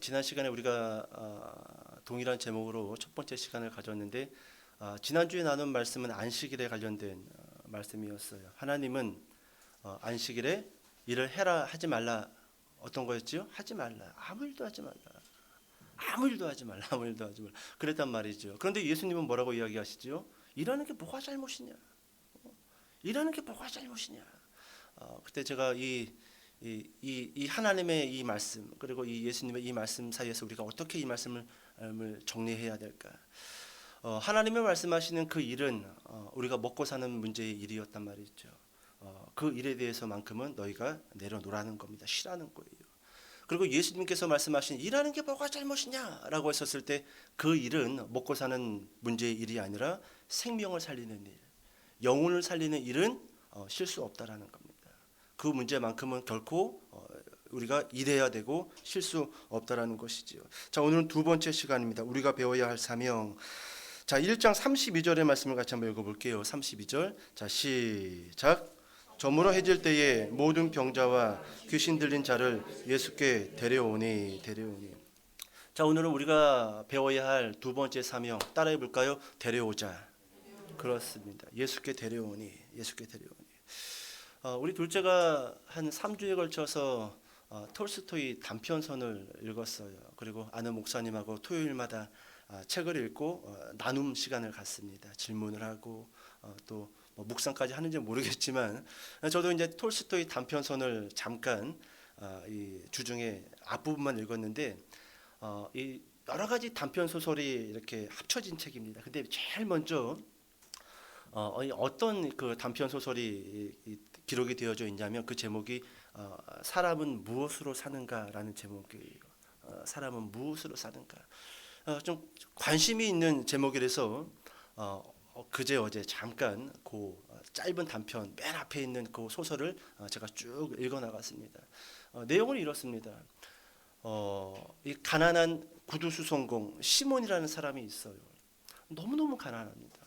지난 시간에 우리가 동일한 제목으로 첫 번째 시간을 가졌는데 지난주에 나눈 말씀은 안식일에 관련된 말씀이었어요. 하나님은 안식일에 일을 해라 하지 말라. 어떤 거였지요? 하지 말라. 아무 일도 하지 말라. 아무 일도 하지 말라. 아무 일도 하지 말라. 그랬단 말이죠. 그런데 예수님은 뭐라고 이야기하시죠? 일하는 게 뭐가 잘못이냐? 일하는 게 뭐가 잘못이냐? 그때 제가 이 하나님의 이 말씀 그리고 이 예수님의 이 말씀 사이에서 우리가 어떻게 이 말씀을 정리해야 될까? 하나님의 말씀하시는 그 일은 우리가 먹고 사는 문제의 일이었단 말이죠. 그 일에 대해서만큼은 너희가 내려놓으라는 겁니다. 쉬라는 거예요. 그리고 예수님께서 말씀하신 일하는 게 뭐가 잘못이냐라고 했었을 때 그 일은 먹고 사는 문제의 일이 아니라 생명을 살리는 일, 영혼을 살리는 일은 쉴 수 없다라는 겁니다. 그 문제만큼은 결코 우리가 일해야 되고 쉴 수 없다라는 것이지요. 자, 오늘은 두 번째 시간입니다. 우리가 배워야 할 사명. 자, 1장 32절의 말씀을 같이 한번 읽어볼게요. 32절. 자, 시작. 저물어 해질 때에 모든 병자와 귀신 들린 자를 예수께 데려오니. 자, 오늘은 우리가 배워야 할 두 번째 사명 따라해 볼까요? 데려오자. 그렇습니다. 예수께 데려오니. 우리 둘째가 한 3주에 걸쳐서 톨스토이 단편선을 읽었어요. 그리고 아는 목사님하고 토요일마다 책을 읽고 나눔 시간을 갖습니다. 질문을 하고 또 묵상까지 하는지 모르겠지만 저도 이제 톨스토이 단편선을 잠깐 이 주중에 앞부분만 읽었는데 이 여러 가지 단편 소설이 이렇게 합쳐진 책입니다. 근데 제일 먼저 어떤 그 단편 소설이 기록이 되어져 있냐면 그 제목이 사람은 무엇으로 사는가라는 제목이에요. 사람은 무엇으로 사는가. 좀 관심이 있는 제목이라서 그제 어제 잠깐 그 짧은 단편 맨 앞에 있는 그 소설을 제가 쭉 읽어 나갔습니다. 내용은 이렇습니다. 이 가난한 구두수송공 시몬이라는 사람이 있어요. 너무너무 가난합니다.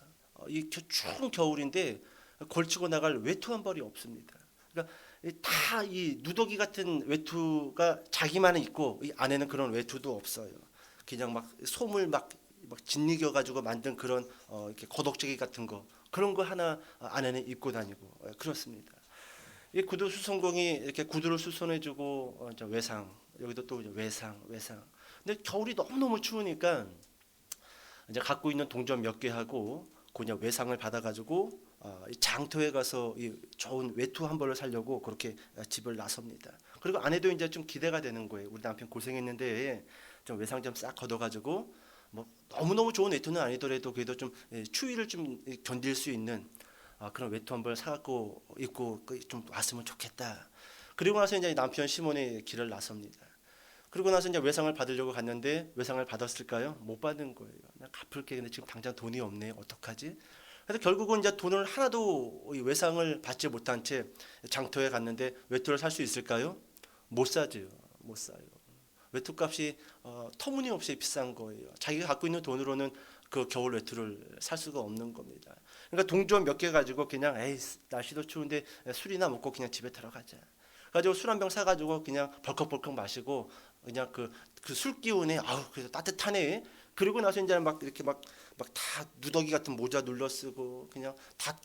이 추운 겨울인데 걸치고 나갈 외투 한 벌이 없습니다. 그러니까 다 이 누더기 같은 외투가 자기만은 있고 이 안에는 그런 외투도 없어요. 그냥 막 솜을 막 짓이겨 가지고 만든 그런 이렇게 거덕제기 같은 거 그런 거 하나 안에는 입고 다니고 그렇습니다. 이 구두 수송공이 이렇게 구두를 수선해주고 외상 여기도 또 외상. 근데 겨울이 너무 추우니까 이제 갖고 있는 동전 몇 개 하고 그냥 외상을 받아가지고 장터에 가서 이 좋은 외투 한 벌을 사려고 그렇게 집을 나섭니다. 그리고 아내도 이제 좀 기대가 되는 거예요. 우리 남편 고생했는데 좀 외상 좀 싹 걷어가지고 뭐 너무너무 좋은 외투는 아니더라도 그래도 좀 추위를 좀 견딜 수 있는 그런 외투 한 벌 사갖고 입고 좀 왔으면 좋겠다. 그리고 나서 이제 남편 시몬이 길을 나섭니다. 그리고 나서 이제 외상을 받으려고 갔는데 외상을 받았을까요? 못 받은 거예요. 나 갚을게. 근데 지금 당장 돈이 없네. 어떡하지? 그래서 결국은 이제 돈을 하나도 외상을 받지 못한 채 장터에 갔는데 외투를 살 수 있을까요? 못 사죠. 못 사요. 외투값이 터무니없이 비싼 거예요. 자기가 갖고 있는 돈으로는 그 겨울 외투를 살 수가 없는 겁니다. 그러니까 동전 몇 개 가지고 그냥 에이 날씨도 추운데 술이나 먹고 그냥 집에 들어가자. 가지고 술 한 병 사가지고 그냥 벌컥벌컥 마시고 그냥 그 술 기운에 그래서 따뜻하네. 그리고 나서 이제 막 이렇게 막 다 누더기 같은 모자 눌러 쓰고 그냥 다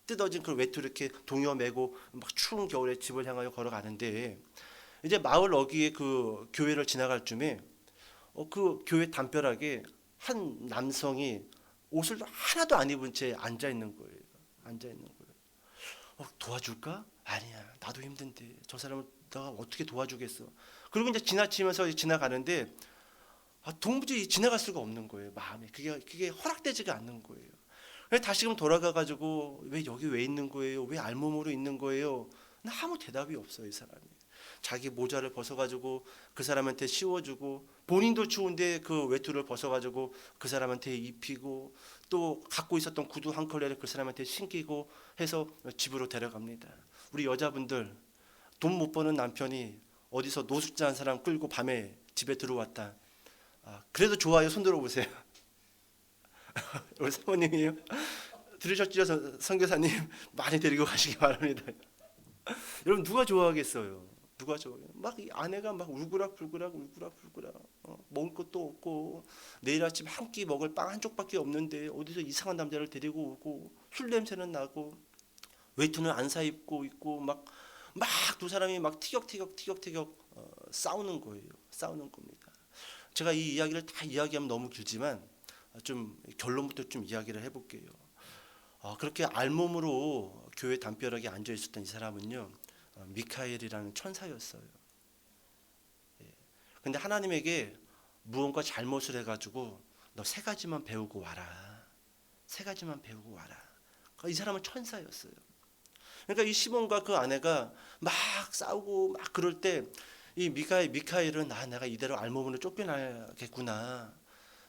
뜯어진 그 외투 이렇게 동여 매고 막 추운 겨울에 집을 향하여 걸어가는데 이제 마을 어귀에 그 교회를 지나갈 쯤에 그 교회 담벼락에 한 남성이 옷을 하나도 안 입은 채 앉아 있는 거예요. 도와줄까? 아니야. 나도 힘든데 저 사람을 내가 어떻게 도와주겠어. 그리고 이제 지나치면서 지나가는데 도무지 지나갈 수가 없는 거예요. 마음에 그게 허락되지가 않는 거예요. 그래서 다시금 돌아가 가지고 왜 있는 거예요? 왜 알몸으로 있는 거예요? 아무 대답이 없어요. 이 사람이. 자기 모자를 벗어가지고 그 사람한테 씌워주고 본인도 추운데 그 외투를 벗어가지고 그 사람한테 입히고 또 갖고 있었던 구두 한 컬레를 그 사람한테 신기고 해서 집으로 데려갑니다. 우리 여자분들 돈 못 버는 남편이 어디서 노숙자한 사람 끌고 밤에 집에 들어왔다. 그래도 좋아요. 손 들어보세요. 우리 사모님이요. 들으셨죠? 선교사님 많이 데리고 가시기 바랍니다. 여러분 누가 좋아하겠어요? 누가 저러냐. 막 이 아내가 막 울그락불그락 울그락불그락 먹을 것도 없고 내일 아침 한 끼 먹을 빵 한 쪽밖에 없는데 어디서 이상한 남자를 데리고 오고 술 냄새는 나고 외투는 안 사 입고 있고 막 두 사람이 막 티격태격 싸우는 거예요. 싸우는 겁니다. 제가 이 이야기를 다 이야기하면 너무 길지만 좀 결론부터 좀 이야기를 해볼게요. 그렇게 알몸으로 교회 담벼락에 앉아 있었던 이 사람은요, 미카엘이라는 천사였어요. 근데 하나님에게 무언가 잘못을 해가지고 너 세 가지만 배우고 와라. 세 가지만 배우고 와라. 이 사람은 천사였어요. 그러니까 이 시몬과 그 아내가 막 싸우고 막 그럴 때 이 미카엘은 내가 이대로 알몸으로 쫓겨나겠구나.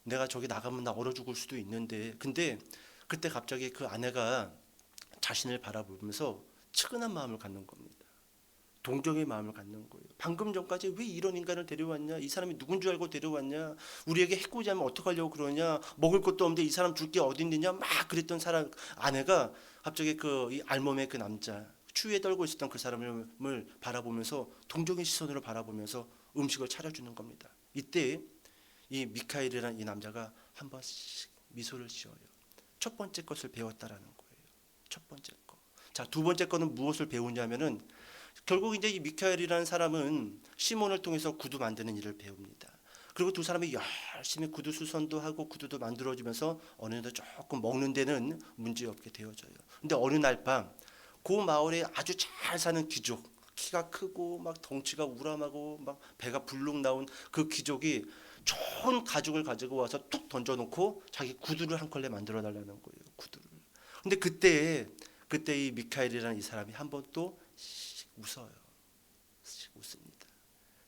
내가 저기 나가면 나 얼어 죽을 수도 있는데. 근데 그때 갑자기 그 아내가 자신을 바라보면서 측은한 마음을 갖는 겁니다. 동정의 마음을 갖는 거예요. 방금 전까지 왜 이런 인간을 데려왔냐? 이 사람이 누군 줄 알고 데려왔냐? 우리에게 해코지하면 어떡하려고 그러냐? 먹을 것도 없는데 이 사람 줄 게 어디 있느냐? 막 그랬던 사람 아내가 갑자기 이 알몸의 그 남자 추위에 떨고 있었던 그 사람을 바라보면서 동정의 시선으로 바라보면서 음식을 차려주는 겁니다. 이때 이 미카엘이라는 이 남자가 한 번씩 미소를 지어요. 첫 번째 것을 배웠다라는 거예요. 첫 번째 거. 자, 두 번째 거는 무엇을 배우냐면은 결국 이제 이 미카엘이라는 사람은 시몬을 통해서 구두 만드는 일을 배웁니다. 그리고 두 사람이 열심히 구두 수선도 하고 구두도 만들어주면서 어느 정도 조금 먹는 데는 문제없게 되어져요. 근데 어느 날 밤 그 마을에 아주 잘 사는 귀족, 키가 크고 막 덩치가 우람하고 막 배가 불룩 나온 그 귀족이 좋은 가죽을 가지고 와서 툭 던져놓고 자기 구두를 한 컬레 만들어 달라는 거예요. 구두를. 근데 그때 이 미카엘이라는 이 사람이 한 번 또 웃어요. 웃습니다.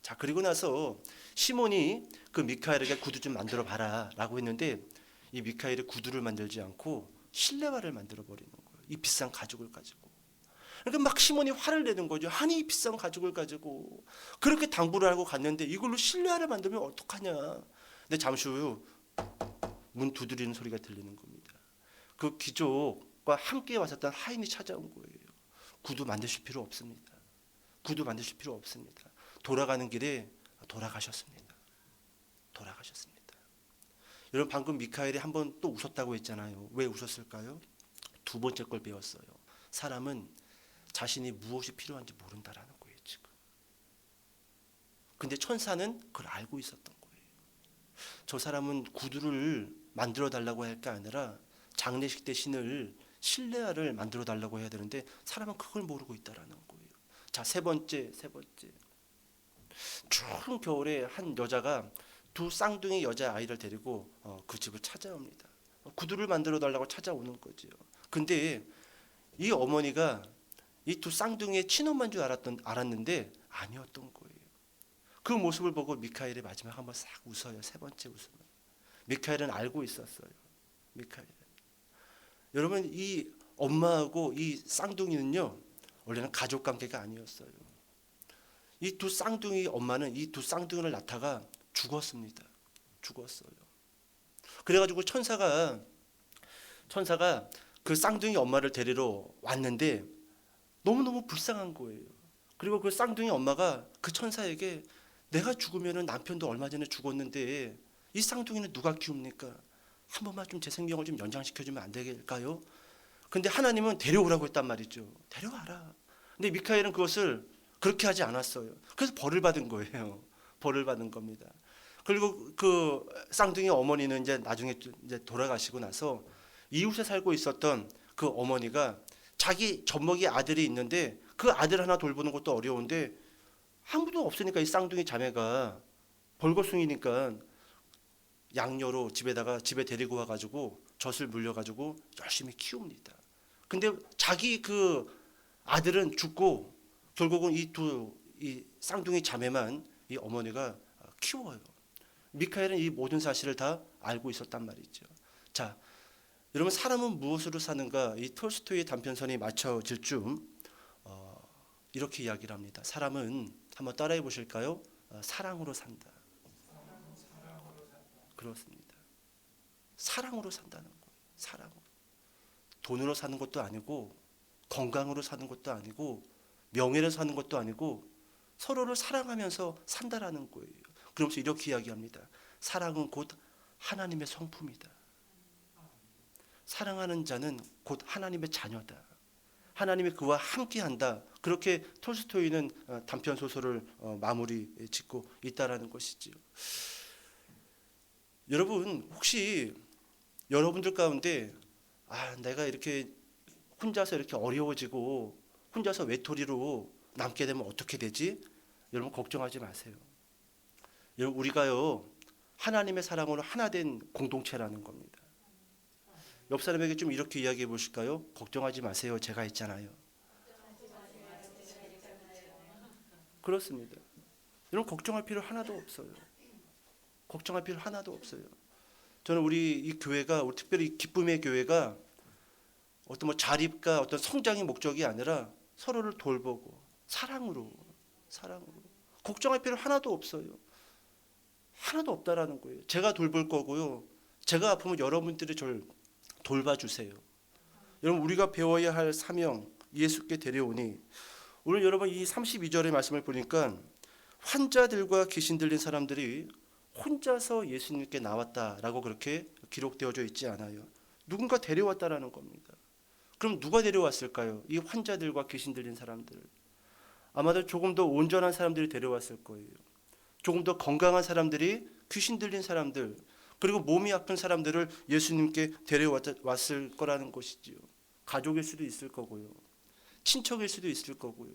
자, 그리고 나서 시몬이 그 미카엘에게 구두 좀 만들어 봐라라고 했는데 이 미카엘이 구두를 만들지 않고 실내화를 만들어 버리는 거예요. 이 비싼 가죽을 가지고. 그러니까 막 시몬이 화를 내는 거죠. 아니 이 비싼 가죽을 가지고 그렇게 당부를 하고 갔는데 이걸로 실내화를 만들면 어떡하냐. 근데 잠시 후 문 두드리는 소리가 들리는 겁니다. 그 귀족과 함께 왔었던 하인이 찾아온 거예요. 구두 만드실 필요 없습니다. 구두 만드실 필요 없습니다. 돌아가는 길에 돌아가셨습니다. 돌아가셨습니다. 여러분 방금 미카엘이 한 번 또 웃었다고 했잖아요. 왜 웃었을까요? 두 번째 걸 배웠어요. 사람은 자신이 무엇이 필요한지 모른다라는 거예요, 지금. 근데 천사는 그걸 알고 있었던 거예요. 저 사람은 구두를 만들어 달라고 할 게 아니라 장례식 때 신을 실내화를 만들어 달라고 해야 되는데 사람은 그걸 모르고 있다라는 거예요. 자, 세 번째. 추운 겨울에 한 여자가 두 쌍둥이 여자 아이를 데리고 그 집을 찾아옵니다. 구두를 만들어 달라고 찾아오는 거죠. 근데 이 어머니가 이 두 쌍둥이의 친엄마인 줄 알았는데 아니었던 거예요. 그 모습을 보고 미카엘이 마지막 한번 싹 웃어요. 세 번째 웃음을. 미카엘은 알고 있었어요. 미카엘. 여러분 이 엄마하고 이 쌍둥이는요 원래는 가족 관계가 아니었어요. 이 두 쌍둥이 엄마는 이 두 쌍둥이를 낳다가 죽었습니다. 죽었어요. 그래가지고 천사가 그 쌍둥이 엄마를 데리러 왔는데 너무너무 불쌍한 거예요. 그리고 그 쌍둥이 엄마가 그 천사에게 내가 죽으면 남편도 얼마 전에 죽었는데 이 쌍둥이는 누가 키웁니까? 한 번만 좀 제 생명을 좀 연장시켜주면 안 될까요? 근데 하나님은 데려오라고 했단 말이죠. 데려와라. 근데 미카엘은 그것을 그렇게 하지 않았어요. 그래서 벌을 받은 거예요. 벌을 받은 겁니다. 그리고 그 쌍둥이 어머니는 이제 나중에 이제 돌아가시고 나서 이웃에 살고 있었던 그 어머니가 자기 젖먹이 아들이 있는데 그 아들 하나 돌보는 것도 어려운데 아무도 없으니까 이 쌍둥이 자매가 벌거숭이니까 양녀로 집에 데리고 와가지고 젖을 물려가지고 열심히 키웁니다. 근데 자기 그 아들은 죽고 결국은 이 쌍둥이 자매만 이 어머니가 키워요. 미카엘은 이 모든 사실을 다 알고 있었단 말이죠. 자, 여러분 사람은 무엇으로 사는가? 이 톨스토이의 단편선이 맞춰질 쯤 이렇게 이야기를 합니다. 사람은 한번 따라해 보실까요? 사랑으로 산다. 그렇습니다. 사랑으로 산다는 거예요. 사랑으로. 돈으로 사는 것도 아니고 건강으로 사는 것도 아니고 명예로 사는 것도 아니고 서로를 사랑하면서 산다라는 거예요. 그러면서 이렇게 이야기합니다. 사랑은 곧 하나님의 성품이다. 사랑하는 자는 곧 하나님의 자녀다. 하나님이 그와 함께한다. 그렇게 톨스토이는 단편 소설을 마무리 짓고 있다라는 것이지요. 여러분, 혹시 여러분들 가운데 내가 이렇게 혼자서 이렇게 어려워지고 혼자서 외톨이로 남게 되면 어떻게 되지? 여러분 걱정하지 마세요. 여러분, 우리가요 하나님의 사랑으로 하나 된 공동체라는 겁니다. 옆 사람에게 좀 이렇게 이야기해 보실까요? 걱정하지 마세요. 제가 있잖아요. 그렇습니다. 여러분 걱정할 필요 하나도 없어요. 걱정할 필요 하나도 없어요. 저는 우리 이 교회가, 우리 특별히 이 기쁨의 교회가 어떤 자립과 어떤 성장의 목적이 아니라 서로를 돌보고 사랑으로 걱정할 필요 하나도 없어요. 하나도 없다라는 거예요. 제가 돌볼 거고요. 제가 아프면 여러분들이 저를 돌봐주세요. 여러분, 우리가 배워야 할 사명, 예수께 데려오니, 오늘 여러분 이 32절의 말씀을 보니까 환자들과 귀신 들린 사람들이 혼자서 예수님께 나왔다라고 그렇게 기록되어져 있지 않아요. 누군가 데려왔다라는 겁니다. 그럼 누가 데려왔을까요? 이 환자들과 귀신 들린 사람들. 아마도 조금 더 온전한 사람들이 데려왔을 거예요. 조금 더 건강한 사람들이 귀신 들린 사람들, 그리고 몸이 아픈 사람들을 예수님께 데려왔을 거라는 것이지요. 가족일 수도 있을 거고요. 친척일 수도 있을 거고요.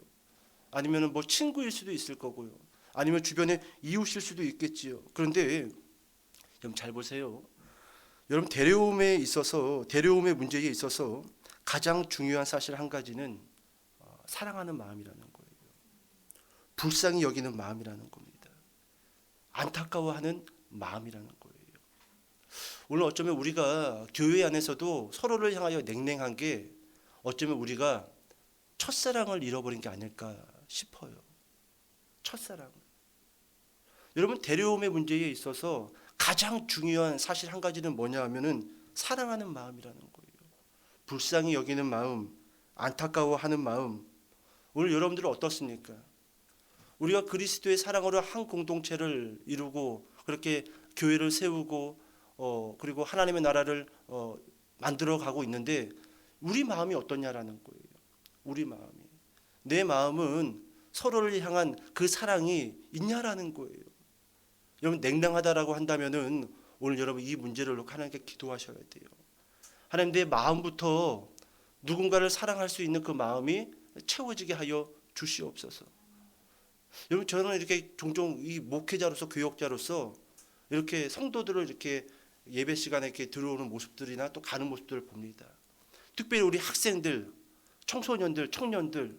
아니면 뭐 친구일 수도 있을 거고요. 아니면 주변에 이웃일 수도 있겠지요. 그런데 여러분 잘 보세요. 여러분 데려옴의 문제에 있어서 가장 중요한 사실 한 가지는 사랑하는 마음이라는 거예요. 불쌍히 여기는 마음이라는 겁니다. 안타까워하는 마음이라는 거예요. 오늘 어쩌면 우리가 교회 안에서도 서로를 향하여 냉랭한 게 어쩌면 우리가 첫사랑을 잃어버린 게 아닐까 싶어요. 첫사랑. 여러분 데려옴의 문제에 있어서 가장 중요한 사실 한 가지는 뭐냐 하면은 사랑하는 마음이라는 거예요. 불쌍히 여기는 마음, 안타까워하는 마음. 오늘 여러분들은 어떻습니까? 우리가 그리스도의 사랑으로 한 공동체를 이루고 그렇게 교회를 세우고 그리고 하나님의 나라를 만들어 가고 있는데 우리 마음이 어떠냐라는 거예요. 우리 마음이. 내 마음은 서로를 향한 그 사랑이 있냐라는 거예요. 여러분 냉랭하다라고 한다면은 오늘 여러분 이 문제를 놓고 하나님께 기도하셔야 돼요. 하나님, 내 마음부터 누군가를 사랑할 수 있는 그 마음이 채워지게 하여 주시옵소서. 여러분 저는 이렇게 종종 이 목회자로서 교역자로서 이렇게 성도들을 이렇게 예배 시간에 이렇게 들어오는 모습들이나 또 가는 모습들을 봅니다. 특별히 우리 학생들, 청소년들, 청년들,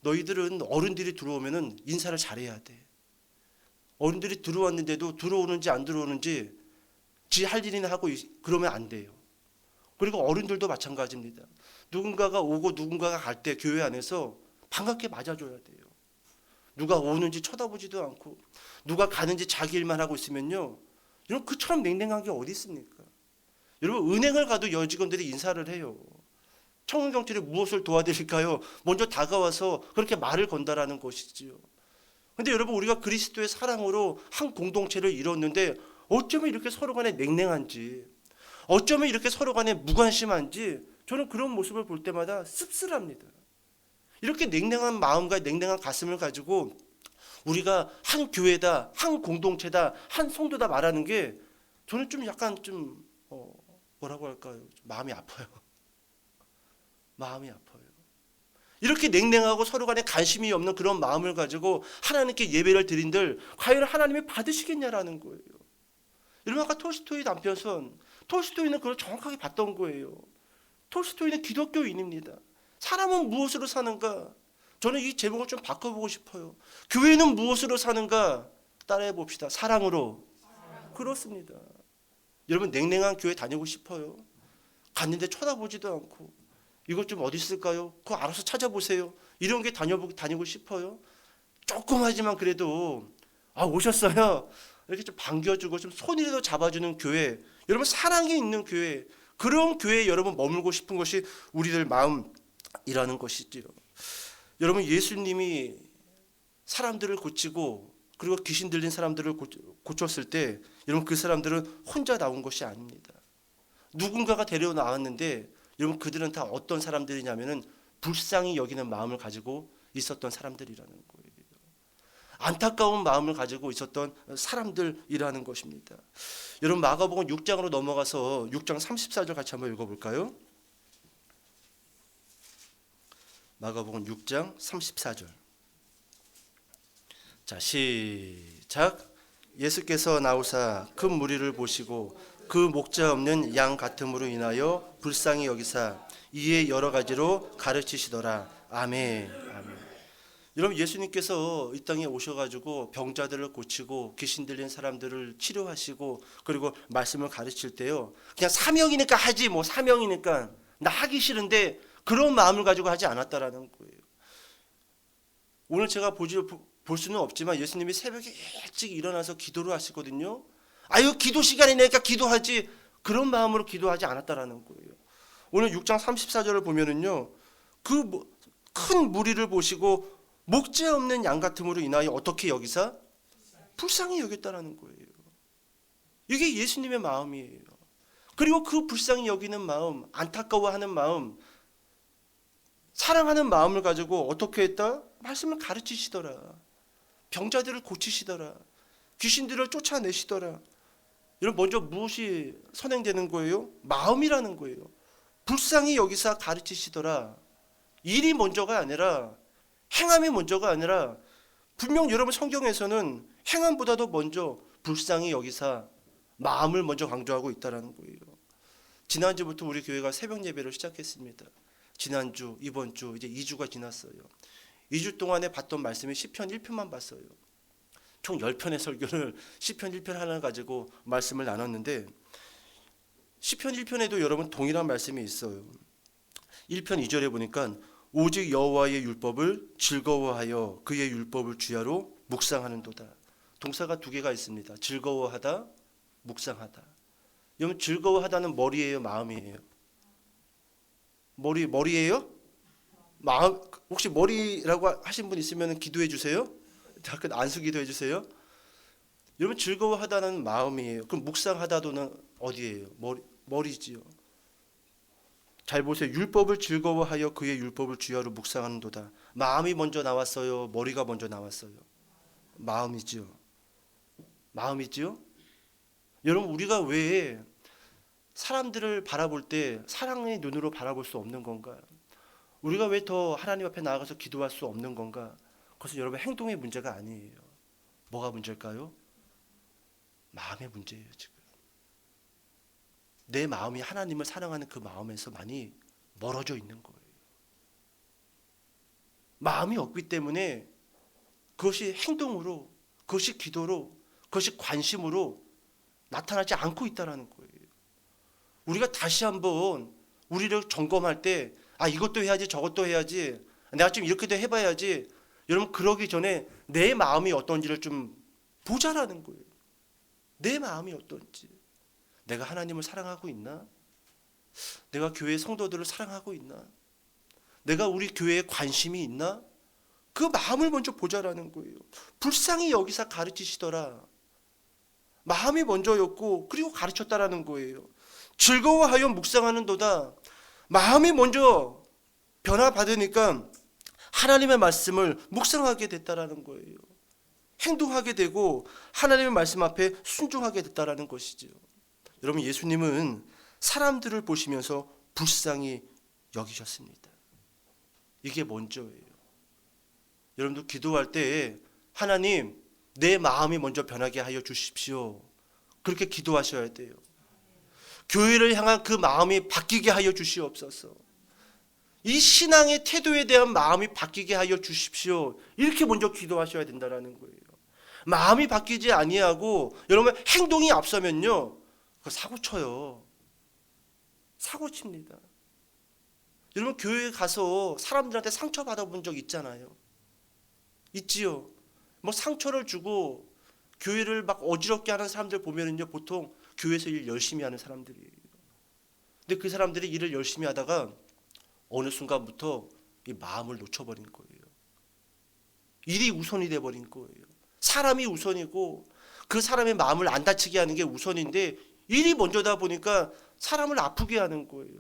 너희들은 어른들이 들어오면은 인사를 잘해야 돼. 어른들이 들어왔는데도 들어오는지 안 들어오는지 지 할 일이나 하고 그러면 안 돼요. 그리고 어른들도 마찬가지입니다. 누군가가 오고 누군가가 갈 때 교회 안에서 반갑게 맞아줘야 돼요. 누가 오는지 쳐다보지도 않고 누가 가는지 자기 일만 하고 있으면요. 여러분 그처럼 냉랭한 게 어디 있습니까? 여러분 은행을 가도 여직원들이 인사를 해요. 청년경찰이 무엇을 도와드릴까요? 먼저 다가와서 그렇게 말을 건다라는 것이지요. 그런데 여러분 우리가 그리스도의 사랑으로 한 공동체를 이뤘는데 어쩌면 이렇게 서로 간에 냉랭한지, 어쩌면 이렇게 서로 간에 무관심한지 저는 그런 모습을 볼 때마다 씁쓸합니다. 이렇게 냉랭한 마음과 냉랭한 가슴을 가지고 우리가 한 교회다, 한 공동체다, 한 성도다 말하는 게 저는 좀 약간 좀 뭐라고 할까요? 좀 마음이 아파요. 마음이 아파요. 이렇게 냉랭하고 서로 간에 관심이 없는 그런 마음을 가지고 하나님께 예배를 드린들 과연 하나님이 받으시겠냐라는 거예요. 여러분 아까 톨스토이 남편선, 톨스토이는 그걸 정확하게 봤던 거예요. 톨스토이는 기독교인입니다. 사람은 무엇으로 사는가? 저는 이 제목을 좀 바꿔보고 싶어요. 교회는 무엇으로 사는가? 따라해 봅시다. 사랑으로. 그렇습니다. 여러분 냉랭한 교회 다니고 싶어요? 갔는데 쳐다보지도 않고 이것 좀 어디 있을까요? 그거 알아서 찾아보세요. 이런 게 다니고 싶어요? 조그마지만 그래도 오셨어요. 이렇게 좀 반겨주고 좀 손이라도 잡아주는 교회. 여러분 사랑이 있는 교회. 그런 교회에 여러분 머물고 싶은 것이 우리들 마음이라는 것이지요. 여러분 예수님이 사람들을 고치고 그리고 귀신 들린 사람들을 고쳤을 때 여러분 그 사람들은 혼자 나온 것이 아닙니다. 누군가가 데려 나왔는데 여러분 그들은 다 어떤 사람들이냐면은 불쌍히 여기는 마음을 가지고 있었던 사람들이라는 거예요. 안타까운 마음을 가지고 있었던 사람들이라는 것입니다. 여러분 마가복음 6장으로 넘어가서 6장 34절 같이 한번 읽어볼까요? 마가복음 6장 34절. 자, 시작. 예수께서 나오사 큰 무리를 보시고 그 목자 없는 양 같음으로 인하여 불쌍히 여기사 이에 여러 가지로 가르치시더라. 아멘. 아멘. 여러분 예수님께서 이 땅에 오셔가지고 병자들을 고치고 귀신 들린 사람들을 치료하시고 그리고 말씀을 가르칠 때요, 그냥 사명이니까 하지, 뭐 사명이니까 나 하기 싫은데 그런 마음을 가지고 하지 않았다라는 거예요. 오늘 제가 볼 수는 없지만 예수님이 새벽에 일찍 일어나서 기도를 하시거든요. 아유 기도 시간이니까 기도하지, 그런 마음으로 기도하지 않았다라는 거예요. 오늘 6장 34절을 보면은요, 그 큰 무리를 보시고 목재 없는 양 같음으로 인하여 어떻게 여기사 불쌍히 여겼다라는 거예요. 이게 예수님의 마음이에요. 그리고 그 불쌍히 여기는 마음, 안타까워하는 마음, 사랑하는 마음을 가지고 어떻게 했다? 말씀을 가르치시더라. 병자들을 고치시더라. 귀신들을 쫓아내시더라. 여러분 먼저 무엇이 선행되는 거예요? 마음이라는 거예요. 불쌍히 여기사 가르치시더라. 일이 먼저가 아니라, 행함이 먼저가 아니라, 분명 여러분 성경에서는 행함보다도 먼저 불쌍히 여기사 마음을 먼저 강조하고 있다는 거예요. 지난주부터 우리 교회가 새벽 예배를 시작했습니다. 지난주, 이번 주 이제 2주가 지났어요. 2주 동안에 봤던 말씀이 시편 1편만 봤어요. 총 10편의 설교를 시편 1편 하나 가지고 말씀을 나눴는데, 시편 1편에도 여러분 동일한 말씀이 있어요. 1편 2절에 보니까 오직 여호와의 율법을 즐거워하여 그의 율법을 주야로 묵상하는도다. 동사가 두 개가 있습니다. 즐거워하다, 묵상하다. 여러분 즐거워하다는 머리예요, 마음이에요? 머리예요? 마음. 혹시 머리라고 하신 분 있으면 기도해 주세요. 잠깐 안수 기도해 주세요. 여러분 즐거워하다는 마음이에요. 그럼 묵상하다도는 어디예요? 머리지요. 잘 보세요. 율법을 즐거워하여 그의 율법을 주야로 묵상하는도다. 마음이 먼저 나왔어요? 머리가 먼저 나왔어요? 마음이지요. 마음이지요. 여러분 우리가 왜 사람들을 바라볼 때 사랑의 눈으로 바라볼 수 없는 건가? 우리가 왜 더 하나님 앞에 나아가서 기도할 수 없는 건가? 그것은 여러분 행동의 문제가 아니에요. 뭐가 문제일까요? 마음의 문제예요. 지금 내 마음이 하나님을 사랑하는 그 마음에서 많이 멀어져 있는 거예요. 마음이 없기 때문에 그것이 행동으로, 그것이 기도로, 그것이 관심으로 나타나지 않고 있다는 거예요. 우리가 다시 한번 우리를 점검할 때, 아 이것도 해야지 저것도 해야지, 내가 좀 이렇게도 해봐야지, 여러분 그러기 전에 내 마음이 어떤지를 좀 보자라는 거예요. 내 마음이 어떤지. 내가 하나님을 사랑하고 있나? 내가 교회 성도들을 사랑하고 있나? 내가 우리 교회에 관심이 있나? 그 마음을 먼저 보자라는 거예요. 불쌍히 여기서 가르치시더라. 마음이 먼저였고 그리고 가르쳤다라는 거예요. 즐거워하여 묵상하는도다. 마음이 먼저 변화받으니까 하나님의 말씀을 묵상하게 됐다라는 거예요. 행동하게 되고 하나님의 말씀 앞에 순종하게 됐다라는 것이죠. 여러분 예수님은 사람들을 보시면서 불쌍히 여기셨습니다. 이게 먼저예요. 여러분도 기도할 때 하나님 내 마음이 먼저 변하게 하여 주십시오. 그렇게 기도하셔야 돼요. 교회를 향한 그 마음이 바뀌게 하여 주시옵소서. 이 신앙의 태도에 대한 마음이 바뀌게 하여 주십시오. 이렇게 먼저 기도하셔야 된다는 거예요. 마음이 바뀌지 아니하고 여러분 행동이 앞서면요, 사고 쳐요. 사고 칩니다. 여러분 교회에 가서 사람들한테 상처 받아본 적 있잖아요. 있지요. 뭐 상처를 주고 교회를 막 어지럽게 하는 사람들 보면은요, 보통 교회에서 일 열심히 하는 사람들이에요. 근데 그 사람들이 일을 열심히 하다가 어느 순간부터 이 마음을 놓쳐버린 거예요. 일이 우선이 돼버린 거예요. 사람이 우선이고 그 사람의 마음을 안 다치게 하는 게 우선인데 일이 먼저다 보니까 사람을 아프게 하는 거예요.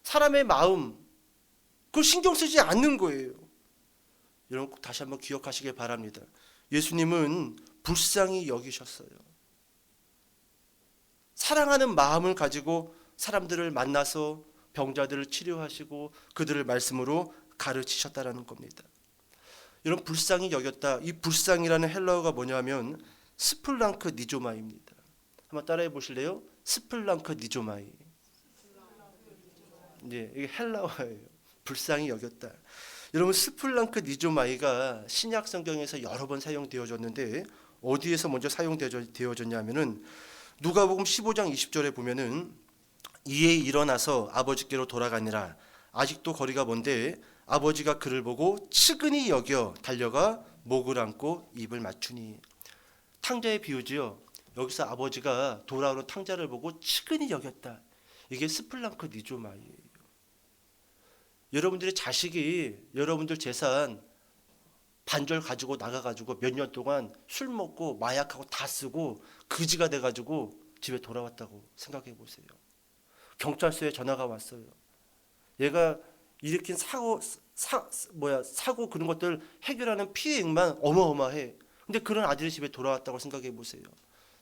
사람의 마음 그걸 신경 쓰지 않는 거예요. 여러분 꼭 다시 한번 기억하시길 바랍니다. 예수님은 불쌍히 여기셨어요. 사랑하는 마음을 가지고 사람들을 만나서 병자들을 치료하시고 그들을 말씀으로 가르치셨다라는 겁니다. 여러분 불쌍히 여겼다. 이 불쌍이라는 헬라어가 뭐냐면 스플랑크 니조마이입니다. 한번 따라해 보실래요? 스플랑크 니조마이. 네, 이게 헬라어예요. 불쌍히 여겼다. 여러분 스플랑크 니조마이가 신약 성경에서 여러 번 사용되어졌는데 어디에서 먼저 사용되어졌냐면은 누가복음 15장 20절에 보면은 이에 일어나서 아버지께로 돌아가니라. 아직도 거리가 먼데 아버지가 그를 보고 측은히 여겨 달려가 목을 안고 입을 맞추니. 탕자의 비유지요. 여기서 아버지가 돌아오는 탕자를 보고 측은히 여겼다. 이게 스플랑크 니조마이예요. 여러분들의 자식이 여러분들 재산 반절 가지고 나가가지고 몇 년 동안 술 먹고 마약하고 다 쓰고 그지가 돼가지고 집에 돌아왔다고 생각해 보세요. 경찰서에 전화가 왔어요. 얘가 일으킨 사고 그런 것들 해결하는 피해액만 어마어마해. 근데 그런 아들이 집에 돌아왔다고 생각해 보세요.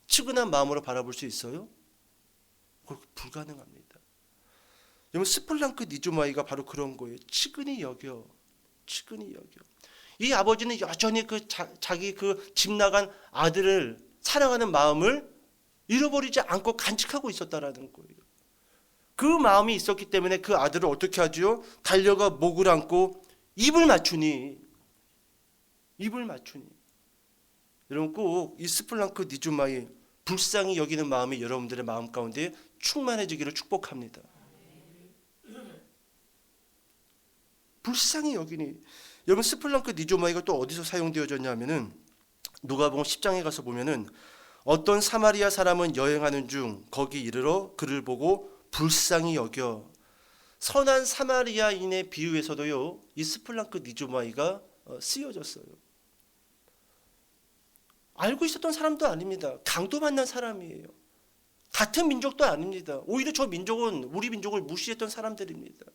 측은한 마음으로 바라볼 수 있어요? 그건 불가능합니다. 여러분 스플랑크 니조마이가 바로 그런 거예요. 측은히 여겨. 이 아버지는 여전히 자기 그 집 나간 아들을 사랑하는 마음을 잃어버리지 않고 간직하고 있었다라는 거예요. 그 마음이 있었기 때문에 그 아들을 어떻게 하지요? 달려가 목을 안고 입을 맞추니. 여러분 꼭 이 스플랑크 니조마이 불쌍히 여기는 마음이 여러분들의 마음 가운데 충만해지기를 축복합니다. 불쌍히 여기니. 여러분 스플랑크 니조마이가 또 어디서 사용되어졌냐면은 누가복음 10장에 가서 보면은 어떤 사마리아 사람은 여행하는 중 거기 이르러 그를 보고 불쌍히 여겨. 선한 사마리아인의 비유에서도요 이 스플랑크 니조마이가 쓰여졌어요. 알고 있었던 사람도 아닙니다. 강도 만난 사람이에요. 같은 민족도 아닙니다. 오히려 저 민족은 우리 민족을 무시했던 사람들입니다.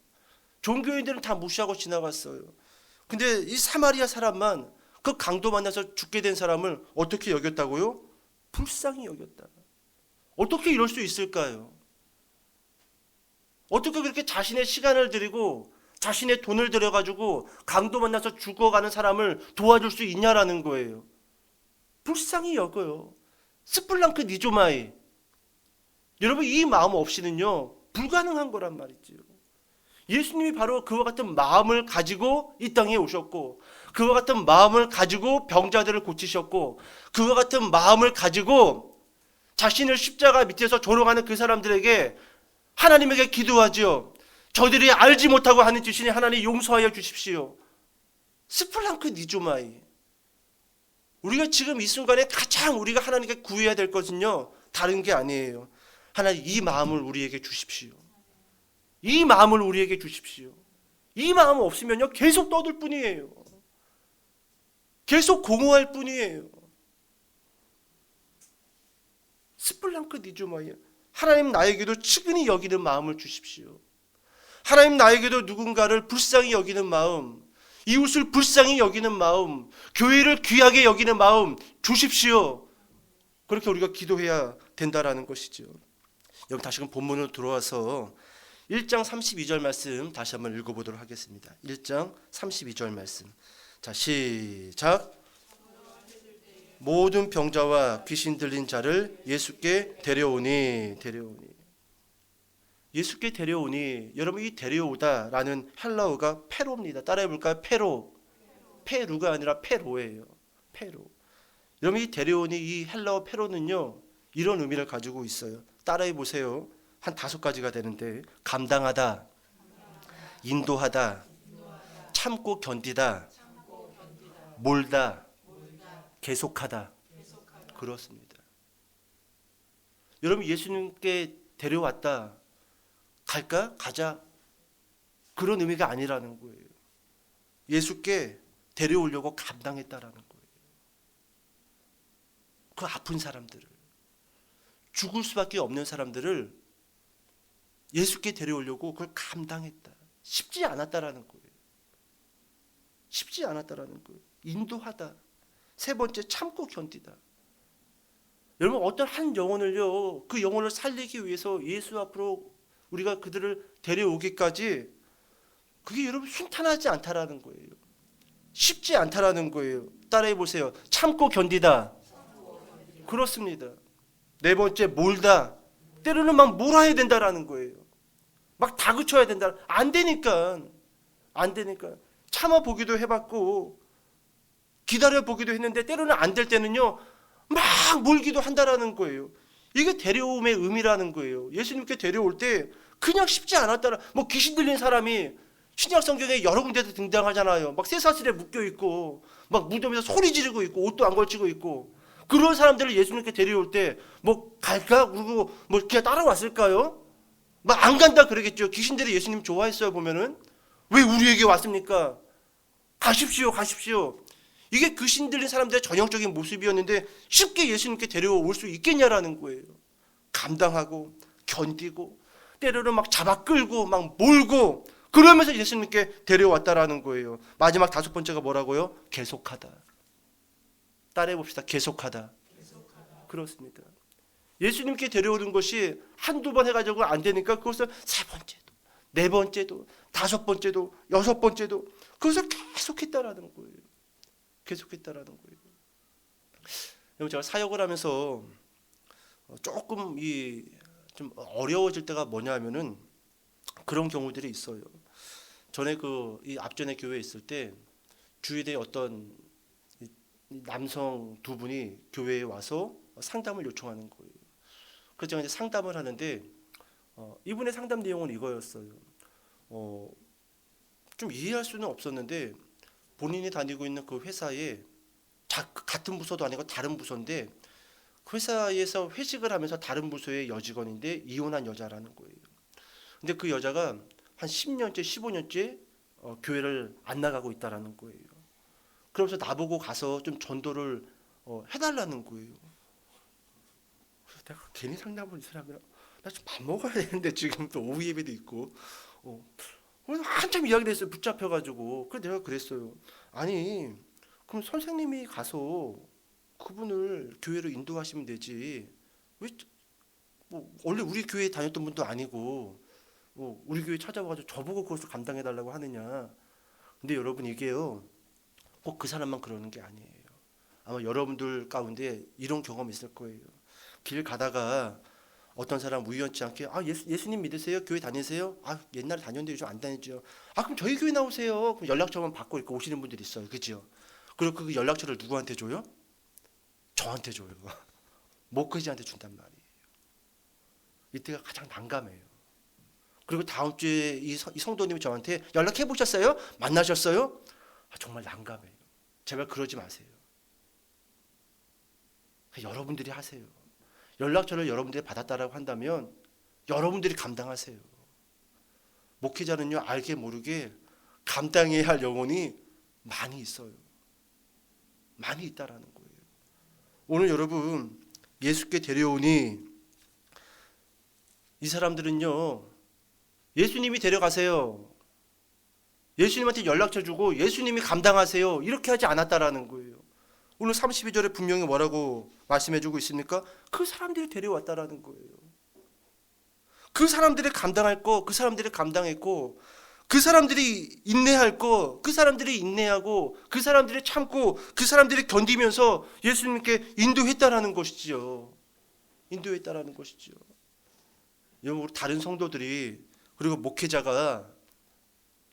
종교인들은 다 무시하고 지나갔어요. 근데 이 사마리아 사람만 그 강도 만나서 죽게 된 사람을 어떻게 여겼다고요? 불쌍히 여겼다. 어떻게 이럴 수 있을까요? 어떻게 그렇게 자신의 시간을 들이고 자신의 돈을 들여가지고 강도 만나서 죽어가는 사람을 도와줄 수 있냐라는 거예요. 불쌍히 여겨요. 스플랑크 니조마이. 여러분 이 마음 없이는요 불가능한 거란 말이지요. 예수님이 바로 그와 같은 마음을 가지고 이 땅에 오셨고 그와 같은 마음을 가지고 병자들을 고치셨고 그와 같은 마음을 가지고 자신을 십자가 밑에서 조롱하는 그 사람들에게 하나님에게 기도하지요. 저들이 알지 못하고 하는 짓이니 하나님 용서하여 주십시오. 스플랑크 니조마이. 우리가 지금 이 순간에 가장 우리가 하나님께 구해야 될 것은요 다른 게 아니에요. 하나님 이 마음을 우리에게 주십시오. 이 마음을 우리에게 주십시오. 이 마음 없으면요 계속 떠들 뿐이에요. 계속 공허할 뿐이에요. 스플랑크 니조마이. 하나님 나에게도 측은히 여기는 마음을 주십시오. 하나님 나에게도 누군가를 불쌍히 여기는 마음, 이웃을 불쌍히 여기는 마음, 교회를 귀하게 여기는 마음 주십시오. 그렇게 우리가 기도해야 된다라는 것이죠. 여러분 다시금 본문으로 들어와서 1장 32절 말씀 다시 한번 읽어보도록 하겠습니다. 1장 32절 말씀. 자 시작. 모든 병자와 귀신 들린 자를 예수께 데려오니. 예수께 데려오니. 여러분 이 데려오다라는 헬라어가 페로입니다. 따라해볼까요? 페루가 아니라 페로예요. 여러분 이 데려오니 이 헬라어 페로는요 이런 의미를 가지고 있어요. 따라해보세요. 한 5가지가 되는데 감당하다, 인도하다, 참고 견디다, 몰다, 계속하다. 그렇습니다. 여러분 예수님께 데려왔다. 갈까? 가자. 그런 의미가 아니라는 거예요. 예수께 데려오려고 감당했다라는 거예요. 그 아픈 사람들을, 죽을 수밖에 없는 사람들을 예수께 데려오려고 그걸 감당했다. 쉽지 않았다라는 거예요. 쉽지 않았다라는 거예요. 인도하다. 세 번째, 참고 견디다. 여러분, 어떤 한 영혼을요, 그 영혼을 살리기 위해서 예수 앞으로 우리가 그들을 데려오기까지 그게 여러분 순탄하지 않다라는 거예요. 쉽지 않다라는 거예요. 따라해 보세요. 참고 견디다. 그렇습니다. 네 번째, 몰다. 때로는 막 몰아야 된다라는 거예요. 막 다그쳐야 된다. 안 되니까. 참아 보기도 해봤고 기다려 보기도 했는데 때로는 안 될 때는요, 막 몰기도 한다라는 거예요. 이게 데려옴의 의미라는 거예요. 예수님께 데려올 때 그냥 쉽지 않았다라. 뭐 귀신 들린 사람이 신약 성경에 여러 군데서 등장하잖아요. 막 쇠사슬에 묶여 있고, 막 무덤에서 소리 지르고 있고, 옷도 안 걸치고 있고. 그런 사람들을 예수님께 데려올 때 뭐 갈까? 그러고 뭐 그냥 따라왔을까요? 막 안 간다 그러겠죠. 귀신들이 예수님 좋아했어요. 보면은 왜 우리에게 왔습니까? 가십시오, 가십시오. 이게 귀신 들린 사람들의 전형적인 모습이었는데 쉽게 예수님께 데려올 수 있겠냐라는 거예요. 감당하고 견디고 때로는 막 잡아 끌고 막 몰고 그러면서 예수님께 데려왔다라는 거예요. 마지막 다섯 번째가 뭐라고요? 계속하다. 따라해 봅시다. 계속하다. 그렇습니다. 예수님께 데려오는 것이 한두 번 해가지고 안 되니까 그것을 세 번째도, 네 번째도, 다섯 번째도, 여섯 번째도 그것을 계속했다라는 거예요. 계속했다라는 거예요. 여러분, 제가 사역을 하면서 조금 좀 어려워질 때가 뭐냐면은 그런 경우들이 있어요. 전에 이 앞전에 교회에 있을 때 주일에 어떤 남성 두 분이 교회에 와서 상담을 요청하는 거예요. 그래서 제가 이제 상담을 하는데 이분의 상담 내용은 이거였어요. 좀 이해할 수는 없었는데 본인이 다니고 있는 그 회사에 같은 부서도 아니고 다른 부서인데 그 회사에서 회식을 하면서 다른 부서의 여직원인데 이혼한 여자라는 거예요. 근데 그 여자가 한 10년째, 15년째 교회를 안 나가고 있다라는 거예요. 그러면서 나보고 가서 좀 전도를 해달라는 거예요. 그래서 내가 괜히 상담을 이 사람이랑 나 좀 밥 먹어야 되는데 지금 또 오후 예배도 있고 한참 이야기를 했어요. 붙잡혀가지고. 그래서 내가 그랬어요. 아니 그럼 선생님이 가서 그분을 교회로 인도하시면 되지. 왜 원래 우리 교회에 다녔던 분도 아니고 우리 교회 찾아와가지고 저보고 그것을 감당해달라고 하느냐. 근데 여러분 이게요 꼭 그 사람만 그러는 게 아니에요. 아마 여러분들 가운데 이런 경험 있을 거예요. 길 가다가 어떤 사람 우연치 않게 예수님 믿으세요? 교회 다니세요? 옛날에 다녔는데 요즘 안 다니죠. 그럼 저희 교회 나오세요. 그럼 연락처만 받고 이렇게 오시는 분들이 있어요. 그죠? 그리고 그 연락처를 누구한테 줘요? 저한테 줘요. 목회자한테 준단 말이에요. 이때가 가장 난감해요. 그리고 다음 주에 이 성도님이 저한테 연락해 보셨어요? 만나셨어요? 정말 난감해요. 제발 그러지 마세요. 여러분들이 하세요. 연락처를 여러분들이 받았다라고 한다면 여러분들이 감당하세요. 목회자는요 알게 모르게 감당해야 할 영혼이 많이 있어요. 많이 있다라는 거예요. 오늘 여러분 예수께 데려오니 이 사람들은요 예수님이 데려가세요. 예수님한테 연락처 주고 예수님이 감당하세요. 이렇게 하지 않았다라는 거예요. 오늘 32절에 분명히 뭐라고 말씀해주고 있습니까? 그 사람들이 데려왔다라는 거예요. 그 사람들이 감당할 거, 그 사람들이 감당했고, 그 사람들이 인내할 거, 그 사람들이 인내하고, 그 사람들이 참고, 그 사람들이 견디면서 예수님께 인도했다라는 것이지요. 인도했다라는 것이지요. 여러분, 다른 성도들이 그리고 목회자가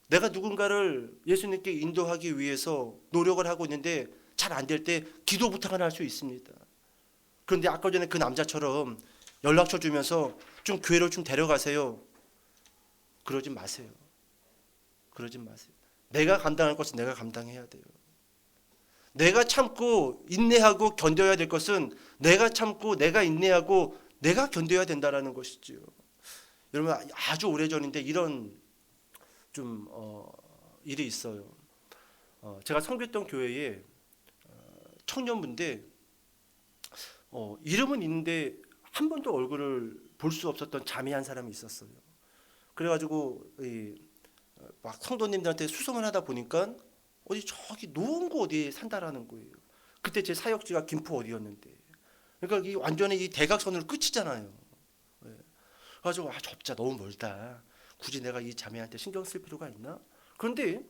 내가 누군가를 예수님께 인도하기 위해서 노력을 하고 있는데 잘 안 될 때 기도 부탁을 할 수 있습니다. 그런데 아까 전에 그 남자처럼 연락처 주면서 좀 교회로 좀 데려가세요. 그러지 마세요. 그러지 마세요. 내가 감당할 것은 내가 감당해야 돼요. 내가 참고 인내하고 견뎌야 될 것은 내가 참고 내가 인내하고 내가 견뎌야 된다라는 것이지요. 여러분 아주 오래전인데 이런 좀 일이 있어요. 제가 섬겼던 교회에 청년부인데 이름은 있는데 한 번도 얼굴을 볼 수 없었던 자매 한 사람이 있었어요. 그래가지고 막 성도님들한테 수송을 하다 보니까 어디 저기 노원 구 어디에 산다라는 거예요. 그때 제 사역지가 김포 어디였는데, 그러니까 이 완전히 이 대각선으로 끝이잖아요. 예. 그래가지고 좁자 너무 멀다. 굳이 내가 이 자매한테 신경 쓸 필요가 있나? 그런데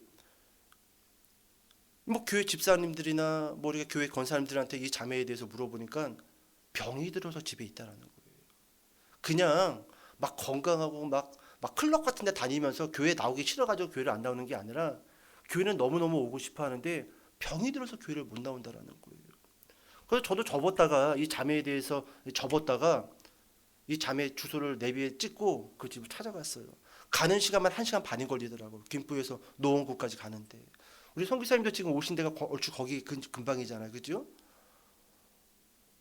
뭐 교회 집사님들이나 뭐 우리가 교회 권사님들한테 이 자매에 대해서 물어보니까 병이 들어서 집에 있다라는 거예요. 그냥 막 건강하고 막 클럽 같은 데 다니면서 교회 나오기 싫어가지고 교회를 안 나오는 게 아니라 교회는 너무너무 오고 싶어 하는데 병이 들어서 교회를 못 나온다라는 거예요. 그래서 저도 접었다가 이 자매에 대해서 접었다가 이 자매 주소를 내비에 찍고 그 집을 찾아갔어요. 가는 시간만 1시간 반이 걸리더라고요. 김포에서 노원구까지 가는데. 우리 선교사님도 지금 오신 데가 얼추 거기 근방이잖아요. 그죠?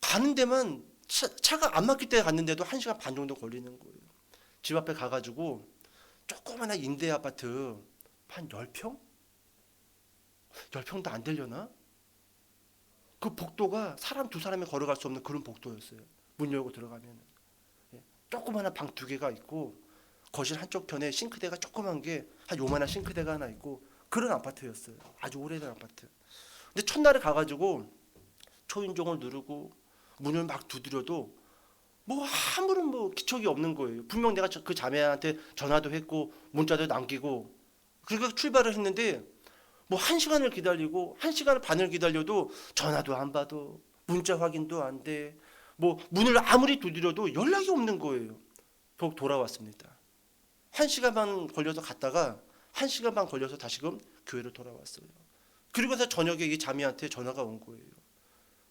가는 데만 차가 안 막힐 때 갔는데도 1시간 반 정도 걸리는 거예요. 집 앞에 가가지고 조그마한 임대 아파트 한 10평? 10평도 안 되려나? 그 복도가 사람 두 사람이 걸어갈 수 없는 그런 복도였어요. 문 열고 들어가면 조그마한 방 2개가 있고 거실 한쪽 편에 싱크대가 조그만 게 한 요만한 싱크대가 하나 있고 그런 아파트였어요. 아주 오래된 아파트. 근데 첫날에 가가지고 초인종을 누르고 문을 막 두드려도 뭐 아무런 뭐 기척이 없는 거예요. 분명 내가 그 자매한테 전화도 했고 문자도 남기고 그리고 출발을 했는데 뭐 1시간을 기다리고 1시간 반을 기다려도 전화도 안 받아, 문자 확인도 안 돼. 뭐 문을 아무리 두드려도 연락이 없는 거예요. 결국 돌아왔습니다. 1시간 반 걸려서 갔다가 1시간 반 걸려서 다시금 교회로 돌아왔어요. 그리고서 저녁에 이 자매한테 전화가 온 거예요.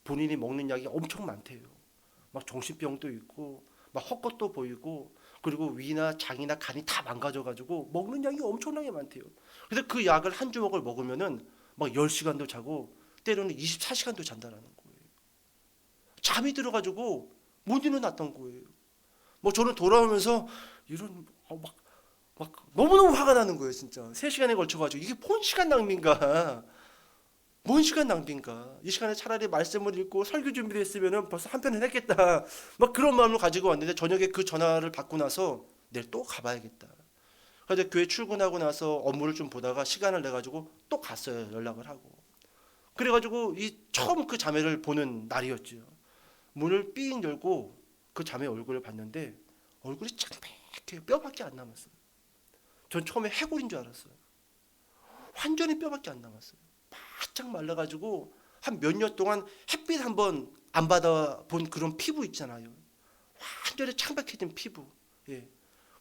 본인이 먹는 약이 엄청 많대요. 막 정신병도 있고 막 헛것도 보이고 그리고 위나 장이나 간이 다 망가져가지고 먹는 약이 엄청나게 많대요. 그래서 그 약을 한 주먹을 먹으면은 막 10시간도 자고 때로는 24시간도 잔다라는 거예요. 잠이 들어가지고 못 일어났던 거예요. 뭐 저는 돌아오면서 이런 막 너무너무 화가 나는 거예요. 진짜 3시간에 걸쳐가지고 이게 뭔 시간 낭비인가, 뭔 시간 낭비인가. 이 시간에 차라리 말씀을 읽고 설교 준비를 했으면 벌써 한 편을 했겠다, 막 그런 마음을 가지고 왔는데 저녁에 그 전화를 받고 나서 내일 또 가봐야겠다. 그래서 교회 출근하고 나서 업무를 좀 보다가 시간을 내가지고 또 갔어요. 연락을 하고. 그래가지고 이 처음 그 자매를 보는 날이었죠. 문을 삥 열고 그 자매 얼굴을 봤는데 얼굴이 창백해요. 뼈밖에 안 남았어요. 전 처음에 해골인 줄 알았어요. 완전히 뼈밖에 안 남았어요. 바짝 말라가지고 한 몇 년 동안 햇빛 한번 안 받아본 그런 피부 있잖아요. 완전히 창백해진 피부. 예.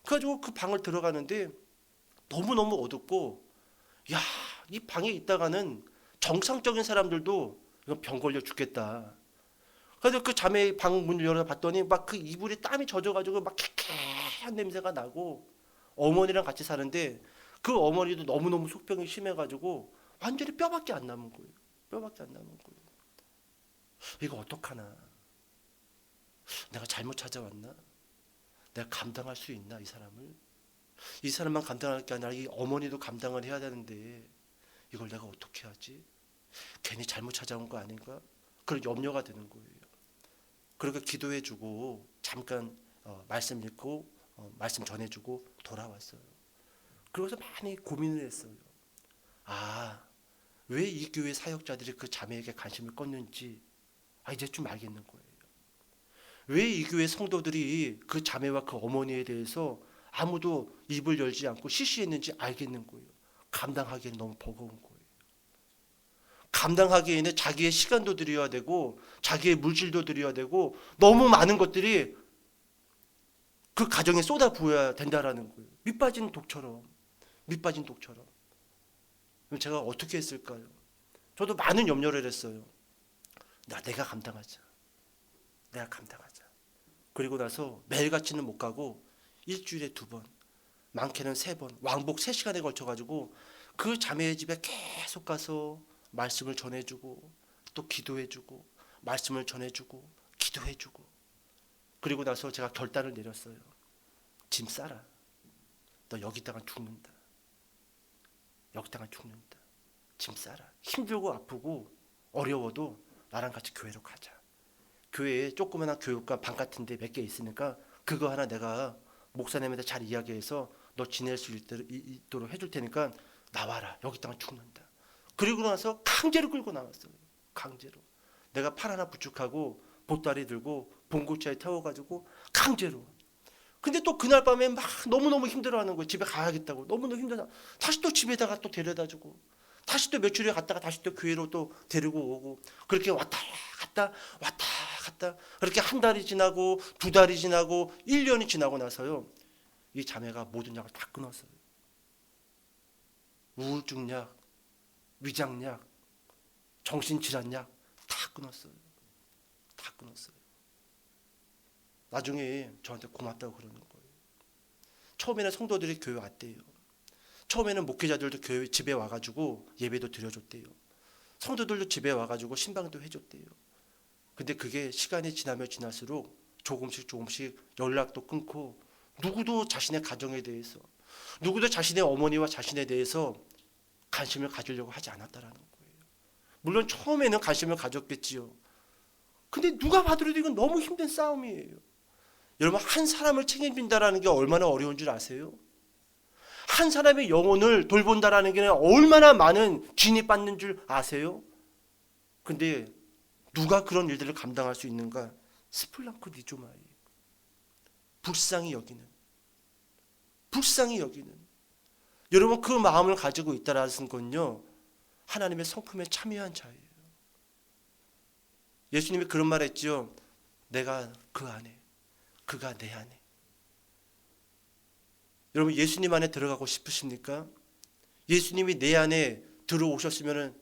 그래가지고 그 방을 들어가는데 너무너무 어둡고, 야, 이 방에 있다가는 정상적인 사람들도 이건 병 걸려 죽겠다. 그래서 그 자매 방 문을 열어봤더니 막 그 이불에 땀이 젖어가지고 막 쾌쾌한 냄새가 나고, 어머니랑 같이 사는데 그 어머니도 너무너무 속병이 심해가지고 완전히 뼈밖에 안 남은 거예요. 뼈밖에 안 남은 거예요. 이거 어떡하나? 내가 잘못 찾아왔나? 내가 감당할 수 있나 이 사람을? 이 사람만 감당할 게 아니라 이 어머니도 감당을 해야 되는데 이걸 내가 어떻게 하지? 괜히 잘못 찾아온 거 아닌가? 그런 염려가 되는 거예요. 그러니까 기도해주고 잠깐 말씀 읽고 말씀 전해주고 돌아왔어요. 그러고서 많이 고민을 했어요. 아, 왜 이 교회 사역자들이 그 자매에게 관심을 껐는지 이제 좀 알겠는 거예요. 왜 이 교회 성도들이 그 자매와 그 어머니에 대해서 아무도 입을 열지 않고 시시했는지 알겠는 거예요. 감당하기에는 너무 버거운 거예요. 감당하기에는 자기의 시간도 들여야 되고 자기의 물질도 들여야 되고 너무 많은 것들이 그 가정에 쏟아 부어야 된다라는 거예요. 밑빠진 독처럼. 밑빠진 독처럼. 그럼 제가 어떻게 했을까요? 저도 많은 염려를 했어요. 내가 감당하자. 내가 감당하자. 그리고 나서 매일같이는 못 가고 일주일에 2번, 많게는 3번, 왕복 3시간에 걸쳐가지고 그 자매의 집에 계속 가서 말씀을 전해주고 또 기도해주고 말씀을 전해주고 기도해주고. 그리고 나서 제가 결단을 내렸어요. 짐 싸라. 너 여기다가 죽는다. 여기다가 죽는다. 짐 싸라. 힘들고 아프고 어려워도 나랑 같이 교회로 가자. 교회에 조그마한 교육관 방 같은 데 몇 개 있으니까 그거 하나 내가 목사님한테 잘 이야기해서 너 지낼 수 있도록 해줄 테니까 나와라. 여기다가 죽는다. 그리고 나서 강제로 끌고 나왔어요. 강제로. 내가 팔 하나 부축하고 보따리 들고 봉고차에 태워가지고 강제로. 근데 또 그날 밤에 막 너무너무 힘들어하는 거예요. 집에 가야겠다고. 너무너무 힘들다. 다시 또 집에다가 또 데려다주고 다시 또 며칠에 갔다가 다시 또 교회로 또 데리고 오고 그렇게 왔다 갔다 그렇게 한 달이 지나고 두 달이 지나고 1년이 지나고 나서요. 이 자매가 모든 약을 다 끊었어요. 우울증약, 위장약, 정신질환약 다 끊었어요. 다 끊었어요. 나중에 저한테 고맙다고 그러는 거예요. 처음에는 성도들이 교회 왔대요. 처음에는 목회자들도 교회 집에 와가지고 예배도 드려줬대요. 성도들도 집에 와가지고 신방도 해줬대요. 근데 그게 시간이 지나면 지날수록 조금씩 연락도 끊고 누구도 자신의 가정에 대해서 누구도 자신의 어머니와 자신에 대해서 관심을 가지려고 하지 않았다라는 거예요. 물론 처음에는 관심을 가졌겠지요. 근데 누가 봐도 이건 너무 힘든 싸움이에요. 여러분 한 사람을 책임진다라는 게 얼마나 어려운 줄 아세요? 한 사람의 영혼을 돌본다라는 게 얼마나 많은 진이 받는 줄 아세요? 근데 누가 그런 일들을 감당할 수 있는가? 스플랑크 니조마이. 불쌍히 여기는. 여러분 그 마음을 가지고 있다라는 건요. 하나님의 성품에 참여한 자예요. 예수님이 그런 말 했죠. 내가 그 안에, 그가 내 안에. 여러분 예수님 안에 들어가고 싶으십니까? 예수님이 내 안에 들어오셨으면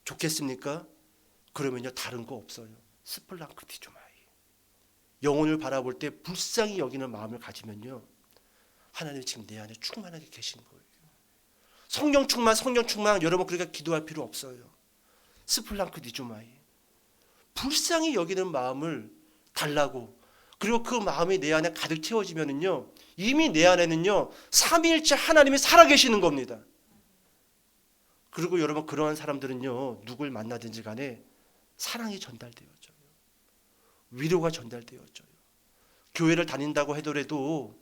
좋겠습니까? 그러면요 다른 거 없어요. 스플랑크 디조마이. 영혼을 바라볼 때 불쌍히 여기는 마음을 가지면요 하나님이 지금 내 안에 충만하게 계신 거예요. 성령 충만 여러분 그러니까 기도할 필요 없어요. 스플랑크 디조마이. 불쌍히 여기는 마음을 달라고. 그리고 그 마음이 내 안에 가득 채워지면은요 이미 내 안에는요 삼위일체 하나님이 살아계시는 겁니다. 그리고 여러분 그러한 사람들은요 누굴 만나든지 간에 사랑이 전달되어져요. 위로가 전달되어져요. 교회를 다닌다고 하더라도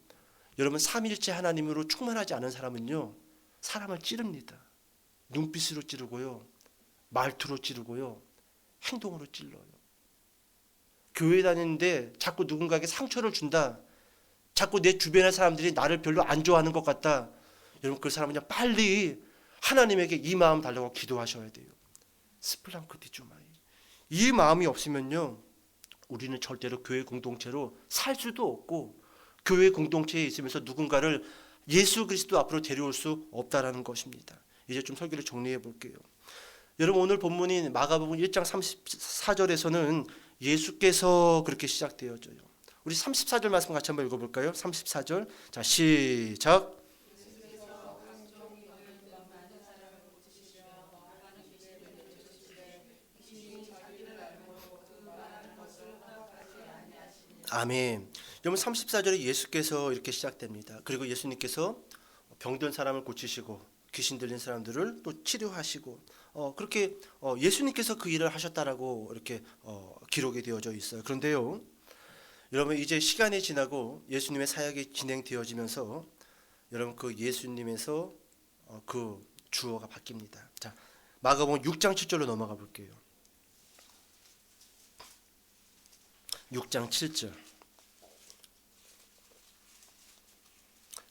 여러분 삼위일체 하나님으로 충만하지 않은 사람은요 사람을 찌릅니다. 눈빛으로 찌르고요, 말투로 찌르고요, 행동으로 찔러요. 교회 다니는데 자꾸 누군가에게 상처를 준다, 자꾸 내 주변의 사람들이 나를 별로 안 좋아하는 것 같다, 여러분 그 사람은 그냥 빨리 하나님에게 이 마음 달라고 기도하셔야 돼요. 스플랑크 디주마이. 이 마음이 없으면요 우리는 절대로 교회 공동체로 살 수도 없고 교회 공동체에 있으면서 누군가를 예수 그리스도 앞으로 데려올 수 없다라는 것입니다. 이제 좀 설교를 정리해 볼게요. 여러분 오늘 본문인 마가복음 1장 34절에서는 예수께서 그렇게 시작되어져요. 우리 34절 말씀 같이 한번 읽어볼까요? 34절. 자 시작. 아멘. 여러분 34절에 예수께서 이렇게 시작됩니다. 그리고 예수님께서 병든 사람을 고치시고 귀신 들린 사람들을 또 치료하시고 그렇게 예수님께서 그 일을 하셨다라고 이렇게 기록이 되어져 있어요. 그런데요, 여러분 이제 시간이 지나고 예수님의 사역이 진행되어지면서 여러분 그 예수님에서 그 주어가 바뀝니다. 자 마가복음 6장 7절로 넘어가 볼게요. 6장 7절.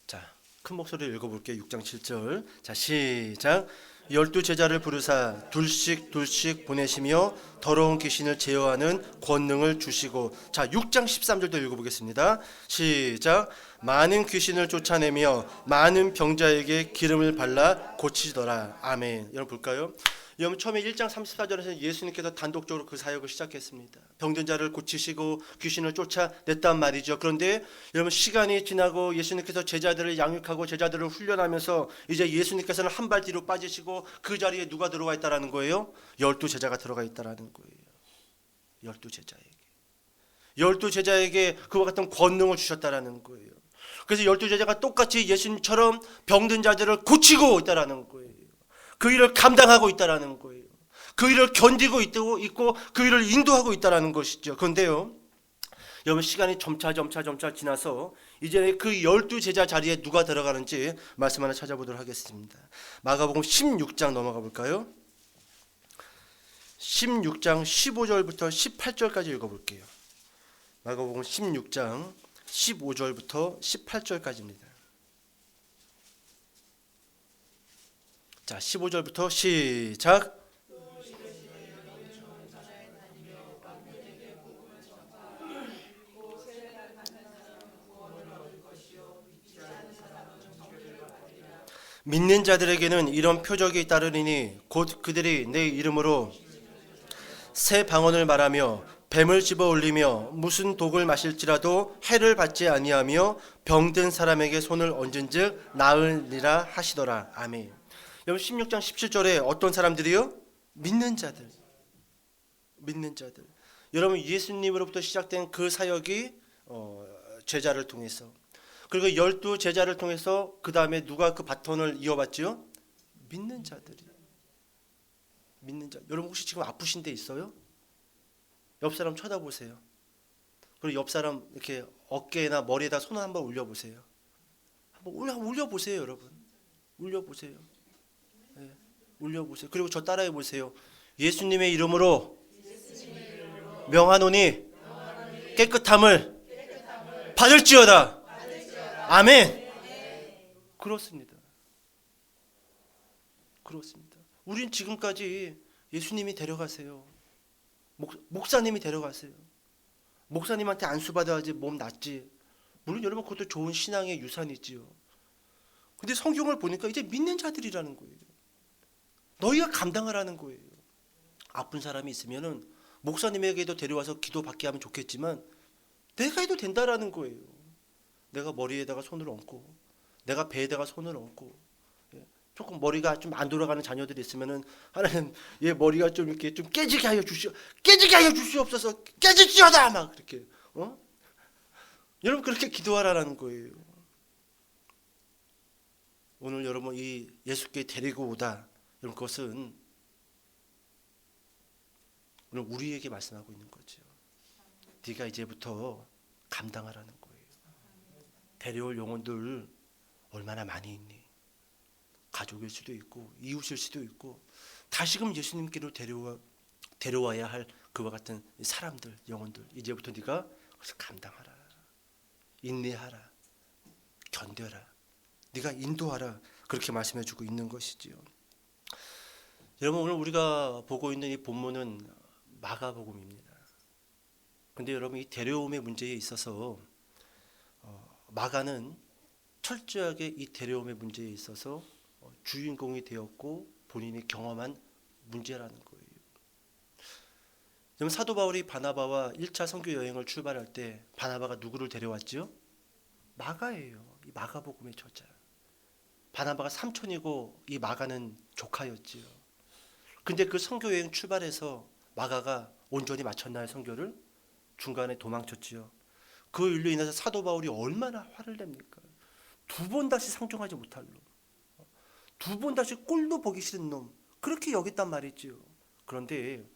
자, 큰 목소리로 읽어볼게요. 6장 7절. 자, 시작. 12제자를 부르사 둘씩 보내시며 더러운 귀신을 제어하는 권능을 주시고. 자, 6장 13절도 읽어보겠습니다. 시작. 많은 귀신을 쫓아내며 많은 병자에게 기름을 발라 고치더라. 아멘. 여러분 볼까요? 여러분 처음에 1장 34절에서 예수님께서 단독적으로 그 사역을 시작했습니다. 병든 자를 고치시고 귀신을 쫓아냈단 말이죠. 그런데 여러분 시간이 지나고 예수님께서 제자들을 양육하고 제자들을 훈련하면서 이제 예수님께서는 한 발 뒤로 빠지시고 그 자리에 누가 들어가 있다라는 거예요? 12제자가 들어가 있다라는 거예요. 12제자에게 그와 같은 권능을 주셨다라는 거예요. 그래서 12제자가 똑같이 예수님처럼 병든 자들을 고치고 있다라는 거예요. 그 일을 감당하고 있다라는 거예요. 그 일을 견디고 있고 그 일을 인도하고 있다라는 것이죠. 그런데요, 여러분 시간이 점차 지나서 이제 그 12제자 자리에 누가 들어가는지 말씀 하나 찾아보도록 하겠습니다. 마가복음 16장 넘어가 볼까요? 16장 15절부터 18절까지 읽어볼게요. 마가복음 16장 15절부터 18절까지입니다. 자, 15절부터 시작. 믿는 자들에게는 이런 표적이 따르리니 곧 그들이 내 이름으로 새 방언을 말하며 뱀을 집어 올리며 무슨 독을 마실지라도 해를 받지 아니하며 병든 사람에게 손을 얹은즉 나으리라 하시더라. 아멘. 여러분 16장 17절에 어떤 사람들이요? 믿는 자들. 여러분 예수님으로부터 시작된 그 사역이 제자를 통해서, 그리고 12제자를 통해서 그 다음에 누가 그 바톤을 이어받지요? 믿는 자들이. 여러분 혹시 지금 아프신 데 있어요? 옆 사람 쳐다보세요. 그리고 옆 사람 이렇게 어깨나 머리에다 손을 한번 올려보세요. 한번 올려보세요, 여러분. 올려보세요. 네, 올려보세요. 그리고 저 따라해 보세요. 예수님의 이름으로 명하노니 깨끗함을 받을지어다. 아멘. 그렇습니다. 우린 지금까지 예수님이 데려가세요. 목사님이 데려가세요. 목사님한테 안수받아야지 몸 낫지. 물론 여러분 그것도 좋은 신앙의 유산이지요. 근데 성경을 보니까 이제 믿는 자들이라는 거예요. 너희가 감당하라는 거예요. 아픈 사람이 있으면은 목사님에게도 데려와서 기도받게 하면 좋겠지만 내가 해도 된다라는 거예요. 내가 머리에다가 손을 얹고, 내가 배에다가 손을 얹고, 조금 머리가 좀 안 돌아가는 자녀들이 있으면은 하나님 얘 머리가 좀 이렇게 좀 깨지게 하여 주시옵소서. 깨질지어다 막 그렇게. 여러분 그렇게 기도하라는 거예요. 오늘 여러분 이 예수께 데리고 오다, 여러분 그것은 오늘 우리에게 말씀하고 있는 거죠. 네가 이제부터 감당하라는 거예요. 데려올 영혼들 얼마나 많이 있니? 가족일 수도 있고 이웃일 수도 있고 다시금 예수님께로 데려와야 할 그와 같은 사람들, 영혼들, 이제부터 네가 그것을 감당하라. 인내하라. 견뎌라. 네가 인도하라. 그렇게 말씀해주고 있는 것이지요. 여러분 오늘 우리가 보고 있는 이 본문은 마가복음입니다. 근데 여러분 이 데려옴의 문제에 있어서 마가는 철저하게 이 데려옴의 문제에 있어서 주인공이 되었고 본인이 경험한 문제라는 거예요. 사도 바울이 바나바와 1차 선교 여행을 출발할 때 바나바가 누구를 데려왔죠? 마가예요. 이 마가복음의 저자. 바나바가 삼촌이고 이 마가는 조카였지요. 근데 그 선교 여행 출발해서 마가가 온전히 마쳤나요, 선교를? 중간에 도망쳤지요. 그 일로 인해서 사도 바울이 얼마나 화를 냅니까? 2번 다시 상종하지 못할 놈, 2번 다시 꼴도 보기 싫은 놈, 그렇게 여겼단 말이지요. 그런데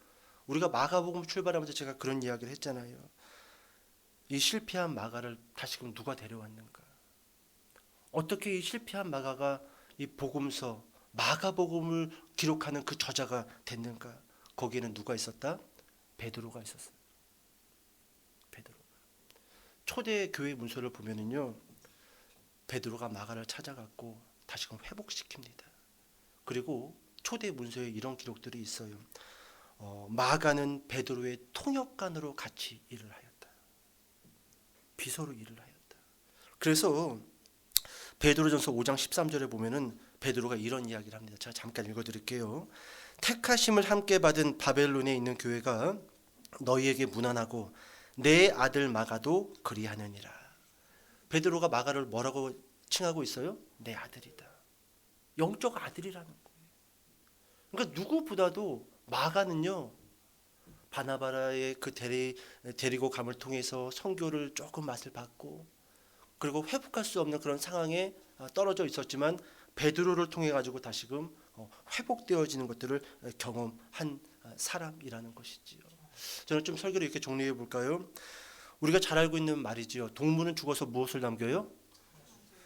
우리가 마가복음 출발하면서 제가 그런 이야기를 했잖아요. 이 실패한 마가를 다시금 누가 데려왔는가? 어떻게 이 실패한 마가가 이 복음서 마가복음을 기록하는 그 저자가 됐는가? 거기에는 누가 있었다? 베드로가 있었어요. 베드로가. 초대 교회 문서를 보면은요, 베드로가 마가를 찾아갔고 다시금 회복시킵니다. 그리고 초대 문서에 이런 기록들이 있어요. 마가는 베드로의 통역관으로 같이 일을 하였다. 비서로 일을 하였다. 그래서 베드로전서 5장 13절에 보면은 베드로가 이런 이야기를 합니다. 제가 잠깐 읽어드릴게요. 택하심을 함께 받은 바벨론에 있는 교회가 너희에게 문안하고 내 아들 마가도 그리하느니라. 베드로가 마가를 뭐라고 칭하고 있어요? 내 아들이다. 영적 아들이라는 거예요. 그러니까 누구보다도 마가는요, 바나바라의 그 데리고 감을 통해서 선교를 조금 맛을 봤고, 그리고 회복할 수 없는 그런 상황에 떨어져 있었지만 베드로를 통해 가지고 다시금 회복되어지는 것들을 경험한 사람이라는 것이지요. 저는 좀 설교를 이렇게 정리해 볼까요? 우리가 잘 알고 있는 말이지요. 동물은 죽어서 무엇을 남겨요?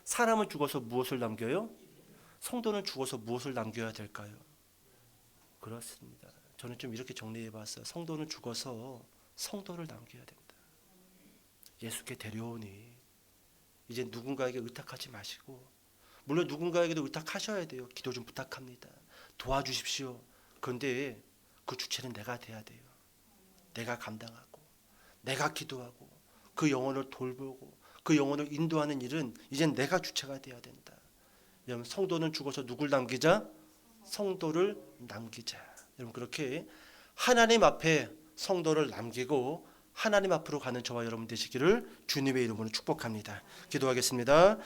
사람은 죽어서 무엇을 남겨요? 성도는 죽어서 무엇을 남겨야 될까요? 그렇습니다. 저는 좀 이렇게 정리해 봤어요. 성도는 죽어서 성도를 남겨야 된다. 예수께 데려오니 이제 누군가에게 의탁하지 마시고, 물론 누군가에게도 의탁하셔야 돼요. 기도 좀 부탁합니다. 도와주십시오. 그런데 그 주체는 내가 돼야 돼요. 내가 감당하고, 내가 기도하고, 그 영혼을 돌보고, 그 영혼을 인도하는 일은 이젠 내가 주체가 돼야 된다. 여러분, 성도는 죽어서 누굴 남기자? 성도를 남기자. 여러분, 그렇게 하나님 앞에 성도를 남기고 하나님 앞으로 가는 저와 여러분 되시기를 주님의 이름으로 축복합니다. 기도하겠습니다.